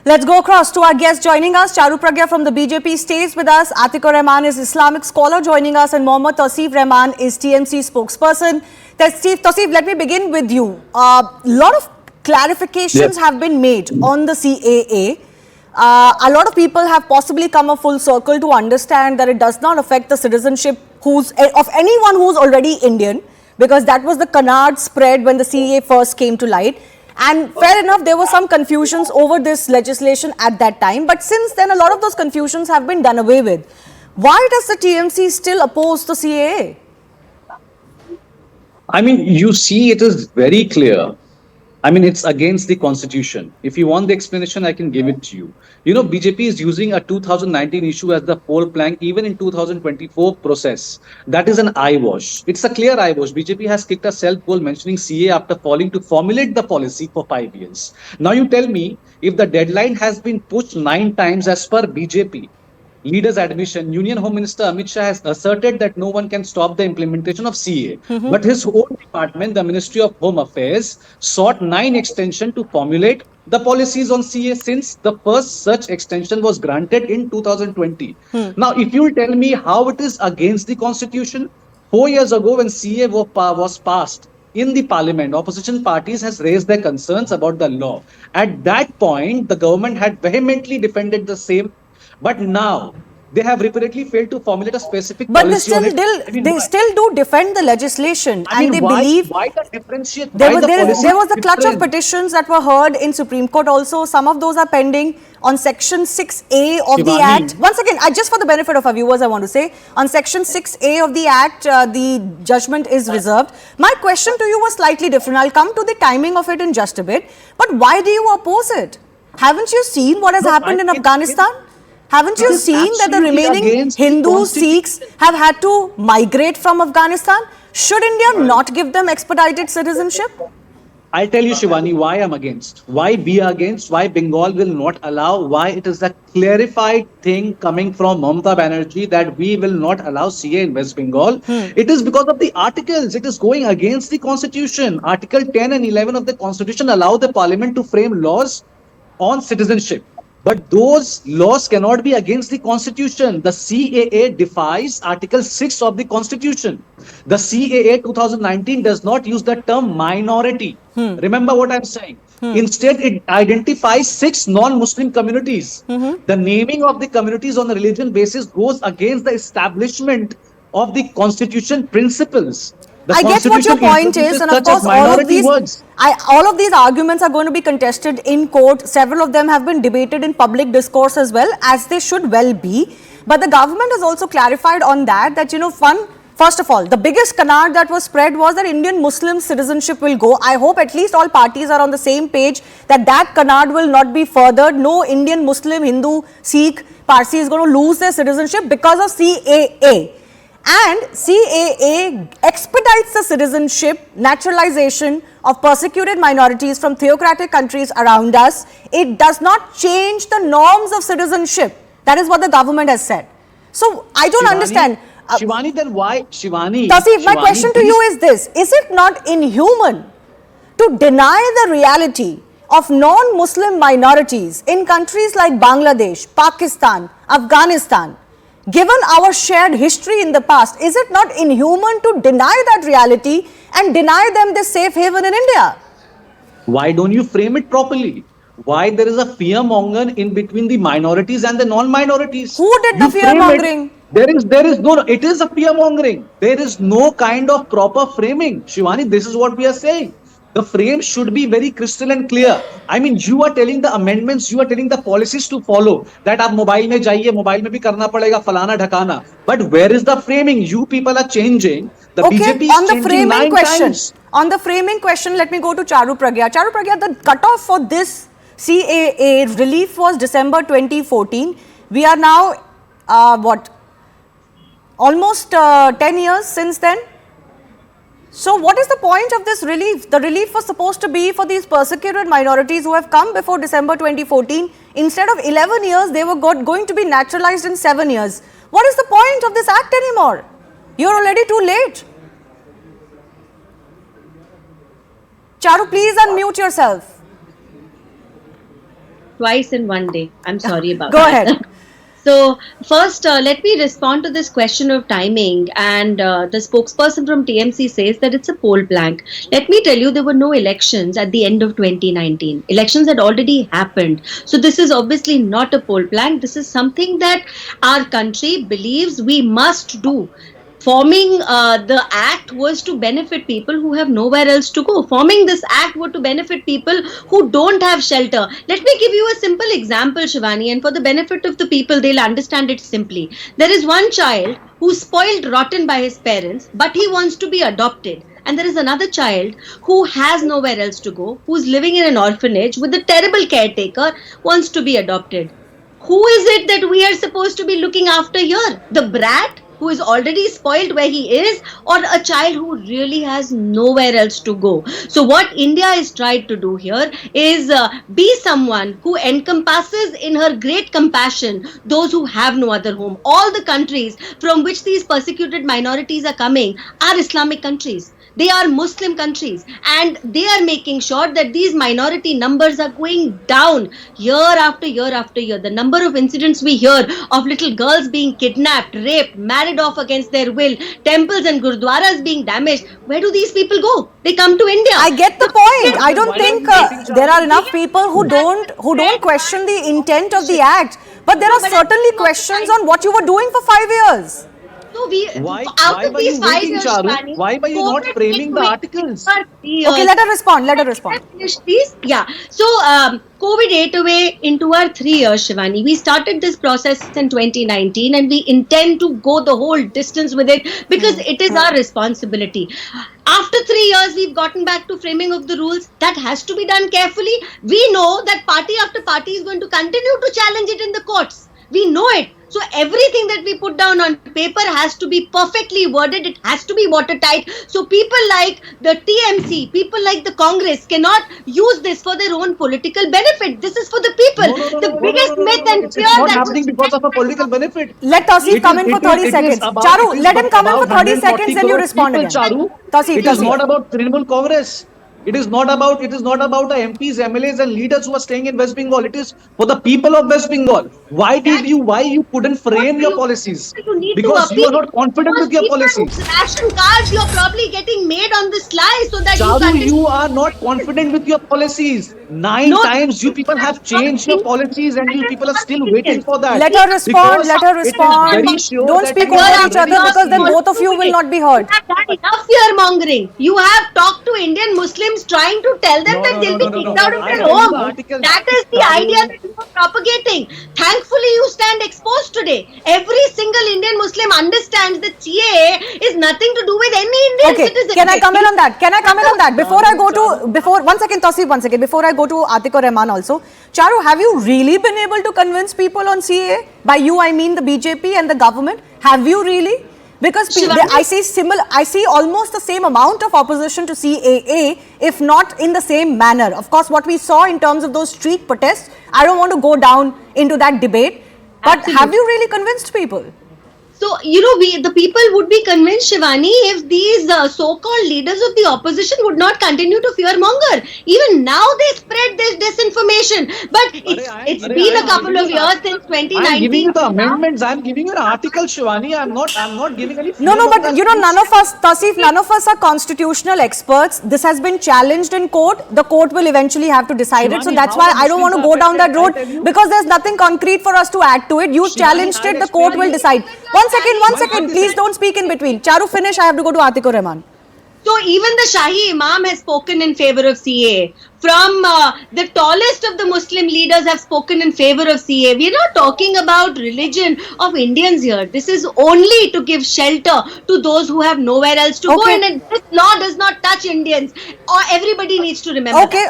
Let's go across to our guest joining us. Charu Pragya from the BJP stays with us. Rahman is Islamic scholar joining us, and Mohammad Rahman is TMC spokesperson. Tauseef, let me begin with you. A lot of clarifications have been made on the CAA. A lot of people have possibly come a full circle to understand that it does not affect the citizenship of anyone who's already Indian, because that was the canard spread when the CAA first came to light. And fair enough, there were some confusions over this legislation at that time. But since then, a lot of those confusions have been done away with. Why does the TMC still oppose the CAA? I mean, you see, it is very clear. I mean, it's against the constitution. If you want the explanation, I can give it to you. You know, BJP is using a 2019 issue as the poll plank, even in 2024 process. That is an eyewash. It's a clear eyewash. BJP has kicked a self-poll mentioning CA after falling to formulate the policy for 5 years. Now you tell me, if the deadline has been pushed 9 times as per BJP, leaders' admission, Union Home Minister Amit Shah has asserted that no one can stop the implementation of CA. But his own department, the Ministry of Home Affairs, sought 9 extension to formulate the policies on CA since the first such extension was granted in 2020. Now, if you tell me how it is against the constitution, 4 years ago when CA was passed in the parliament, opposition parties has raised their concerns about the law. At that point, the government had vehemently defended the same. But now, they have repeatedly failed to formulate a specific policy on it. They still do defend the legislation. And they believe... Why the differentiate? There was a clutch of petitions that were heard in Supreme Court also. Some of those are pending on Section 6A of the Act. Once again, just for the benefit of our viewers, I want to say, on Section 6A of the Act, the judgment is reserved. My question to you was slightly different. I'll come to the timing of it in just a bit. But why do you oppose it? Haven't you seen what has happened in Afghanistan? Haven't you seen that the remaining Hindu Sikhs have had to migrate from Afghanistan? Should India not give them expedited citizenship? I'll tell you, Shivani, why I'm against. Why we are against, why Bengal will not allow, why it is a clarified thing coming from Mamata Banerjee that we will not allow CA in West Bengal. It is because of the articles. It is going against the constitution. Article 10 and 11 of the constitution allow the parliament to frame laws on citizenship. But those laws cannot be against the constitution. The CAA defies Article 6 of the constitution. The CAA 2019 does not use the term minority. Remember what I'm saying. Instead, it identifies 6 non-Muslim communities. The naming of the communities on a religion basis goes against the establishment of the constitution principles. I get what your point is, and of course all of these arguments are going to be contested in court. Several of them have been debated in public discourse as well, as they should well be. But the government has also clarified on that, you know, first of all, the biggest canard that was spread was that Indian Muslim citizenship will go. I hope at least all parties are on the same page that that canard will not be furthered. No Indian Muslim, Hindu, Sikh, Parsi is going to lose their citizenship because of CAA. And CAA expedites the citizenship, naturalization of persecuted minorities from theocratic countries around us. It does not change the norms of citizenship. That is what the government has said. So, I don't understand. Shivani, then why? Shivani. Tauseef, my question to you is this. Is it not inhuman to deny the reality of non-Muslim minorities in countries like Bangladesh, Pakistan, Afghanistan? Given our shared history in the past, is it not inhuman to deny that reality and deny them this safe haven in India? Why don't you frame it properly? Why there is a fear-monger in between the minorities and the non-minorities? Who did the fear-mongering? There is no, it is a fear-mongering. There is no kind of proper framing. Shivani, this is what we are saying. The frame should be very crystal and clear. I mean, you are telling the amendments, you are telling the policies to follow. That aap mobile mein jaiye, mobile mein bhi karna padega, falana dhakana. But where is the framing? You people are changing. The BJP is changing 9 times. On the framing question, let me go to Charu Pragya. Charu Pragya, the cutoff for this CAA relief was December 2014. We are now, almost 10 years since then. So what is the point of this relief? The relief was supposed to be for these persecuted minorities who have come before December 2014. Instead of 11 years, they were going to be naturalized in 7 years. What is the point of this act anymore? You're already too late. Charu, please unmute yourself. twice in one day. I'm sorry about Go that. ahead. So first, let me respond to this question of timing. And the spokesperson from TMC says that it's a poll blank. Let me tell you, there were no elections at the end of 2019. Elections had already happened. So this is obviously not a poll blank. This is something that our country believes we must do. Forming the act was to benefit people who have nowhere else to go. Forming this act were to benefit people who don't have shelter. Let me give you a simple example, Shivani, and for the benefit of the people, they'll understand it simply. There is one child who's spoiled rotten by his parents, but he wants to be adopted. And there is another child who has nowhere else to go, who's living in an orphanage with a terrible caretaker, wants to be adopted. Who is it that we are supposed to be looking after here? The brat who is already spoiled where he is, or a child who really has nowhere else to go? So what India has tried to do here is be someone who encompasses in her great compassion those who have no other home. All the countries from which these persecuted minorities are coming are Islamic countries. They are Muslim countries, and they are making sure that these minority numbers are going down year after year after year. The number of incidents we hear of little girls being kidnapped, raped, married off against their will, temples and gurdwaras being damaged. Where do these people go? They come to India. I get the point. I don't think there are enough people who don't question the intent of the act, but there are certainly questions on what you were doing for 5 years. So we, Why out of were these you 5 waiting, years, Charu? Shivani, Why were you not COVID framing the hit articles? for 3 Okay, years. let her respond. Let her Can I respond. finish, please? Yeah. So, COVID ate away into our 3 years, Shivani. We started this process in 2019, and we intend to go the whole distance with it because it is our responsibility. After 3 years, we've gotten back to framing of the rules. That has to be done carefully. We know that party after party is going to continue to challenge it in the courts. We know it. So everything that we put down on paper has to be perfectly worded. It has to be watertight. So people like the TMC, people like the Congress cannot use this for their own political benefit. This is for the people. The biggest myth and fear It's not that happening because of a political benefit. Let Tauseef come in for 30 seconds. Charu, let him come in for 30 seconds, then you respond again. Charu, Tauseef, it is Tauseef. not about Trinamool Congress. It is not about the MPs, MLAs, and leaders who are staying in West Bengal. It is for the people of West Bengal. Why you couldn't what frame do your you policies? you need to Because you appeal? are not confident Those with your people policies. whose ration cards you're probably getting made on the sly so that you Charu, continue. you are not confident with your policies. Nine No, times you people have changed your policies and that you is people are not still waiting Indians. for that. Let her respond. Because Let her it is respond. very sure Don't that speak you over are each other, very because then serious. both of you will not be heard. You have done enough fear mongering. You have talked to Indian Muslims trying to tell them No, that no, they'll no, be no, no, kicked no. out of I'll their tell you the home. article. That is the idea Charu, that you are propagating. Thankfully, you stand exposed today. Every single Indian Muslim understands that CAA is nothing to do with any Indian Okay, citizen. can I come in on that? Can I come in on that? Before I go to, Charu. before, one second, Tauseef, one second. Before I go to Atiq or Rahman also. Charu, have you really been able to convince people on CAA? By you, I mean the BJP and the government. Have you really? Because Shivani? I see almost the same amount of opposition to CAA, if not in the same manner. Of course, what we saw in terms of those street protests, I don't want to go down into that debate. But Absolutely. have you really convinced people? So, the people would be convinced, Shivani, if these so-called leaders of the opposition would not continue to fearmonger. Even now they spread this disinformation. But it's been a couple of years since I am giving 2019 you the till now. amendments. I am giving you an article, Shivani. I'm not giving any No, fear but you know, none of us, Tauseef, none of us are constitutional experts. This has been challenged in court. The court will eventually have to decide it. So Shivani, that's how why the I don't want to Muslims go down that affected, road, I tell you. because there's nothing concrete for us to add to it. You Shivani, challenged I'll it, the court will explain decide. One second, is please that- don't speak in between. Charu, finish. I have to go to Atiq or Rahman. So even the Shahi Imam has spoken in favor of CAA. From the tallest of the Muslim leaders have spoken in favor of CAA. We are not talking about religion of Indians here. This is only to give shelter to those who have nowhere else to go. Okay. And this law does not touch Indians. Or everybody needs to remember that. Okay.